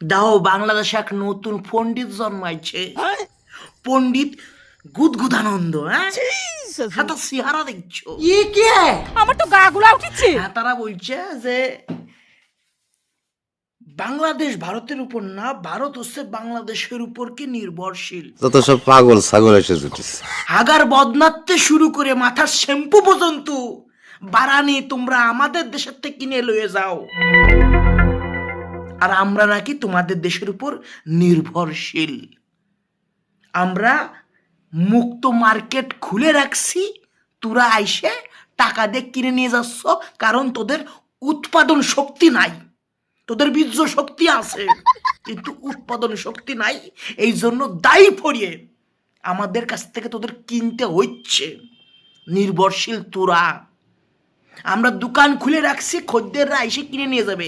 দাও বাংলাদেশে এক নতুন পণ্ডিত জন্মাইছে, পণ্ডিত গুদগুদানন্দ। হ্যাঁ হ্যাঁ, তো চেহারা দেখছো? আমার তো গা গুলা উঠেছে। হ্যাঁ, তারা বলছে যে বাংলাদেশ ভারতের উপর না, ভারত হচ্ছে বাংলাদেশের উপর কি নির্ভরশীল। যত সব পাগল ছাগল এসে জুটিস। হাগার বদনাতে শুরু করে মাথার শ্যাম্পু পর্যন্ত বারানি তোমরা আমাদের দেশের থেকে কিনে লয়ে যাও, আর আমরা নাকি তোমাদের দেশের উপর নির্ভরশীল। আমরা মুক্ত মার্কেট খুলে রাখছি, তোরা আইসে টাকা দিয়ে কিনে নিয়ে যাচ্ছ, কারণ তোদের উৎপাদন শক্তি নাই। তোদের বীর্য শক্তি আছে কিন্তু উৎপাদন শক্তি নাই, এই জন্য দায়ী পড়িয়ে আমাদের কাছ থেকে তোদের কিনতে হচ্ছে। নির্ভরশীল তোরা। আমরা দোকান খুলে রাখছি, খদ্দেররা এসে কিনে নিয়ে যাবে।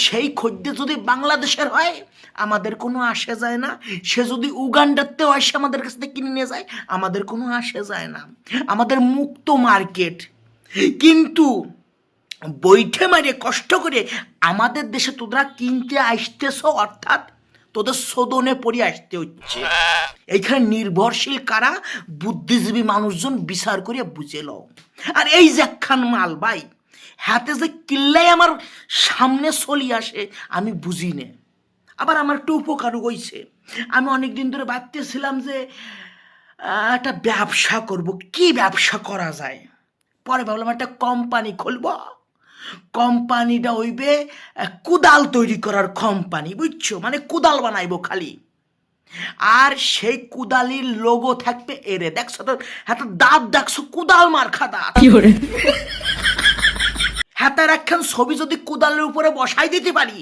সেই খদ্দের যদি বাংলাদেশের হয় আমাদের কোনো আসে যায় না, সে যদি উগান্ডাতেও আসে আমাদের কাছ থেকে কিনে নিয়ে যায় আমাদের কোনো আসে যায় না। আমাদের মুক্ত মার্কেট। কিন্তু বৈঠে মারিয়ে কষ্ট করে আমাদের দেশে তোমরা কিনতে আসতেছ, অর্থাৎ তোদের শোধনে পড়ে আসতে হচ্ছে। এইখানে নির্ভরশীল কারা? বুদ্ধিজীবী মানুষজন বিচার করে বুঝে লও। আর এই যে একখান মাল ভাই হাতে যে কিল্লাই আমার সামনে চলি আসে আমি বুঝি না। আবার আমার একটু উপকারও হয়েছে। আমি অনেকদিন ধরে ভাবতেছিলাম যে একটা ব্যবসা করব, কি ব্যবসা করা যায়। পরে ভাবলাম একটা কোম্পানি খুলবো। কোম্পানিটা হইবে কুদাল তৈরি করার কোম্পানি, বুঝছো? মানে কুদাল বানাইবো খালি, আর সেই কুদালির লোগো থাকবে এরে। দেখছো তো হাতে দাঁত, দেখছো কুদাল মার্কা দাঁত। হাতের একখান ছবি যদি কুদালের উপরে বসাই দিতে পারি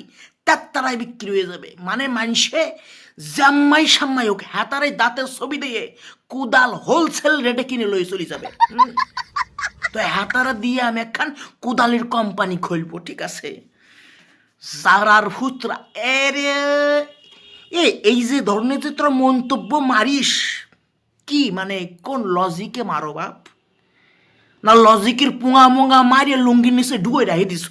তার তারাই বিক্রি হয়ে যাবে। মানে মানুষে জাম্মাই সাম্মাই হোক হাতারে দাঁতের ছবি দিয়ে কুদাল হোলসেল রেটে কিনে লয়ে চলে যাবে। তো হাতারা দিয়ে আমি একখান কুদালের কোম্পানি খুলবো, ঠিক আছে? জারার হুতরা এরে এই যে ধরনের যে তোরা মন্তব্য মারিস, কি মানে কোন লজিকে মারো বাপ? না লজিকের পুঙা মুঙা মারিয়ে লুঙ্গির নিচে ঢুয়ে রাখে দিস?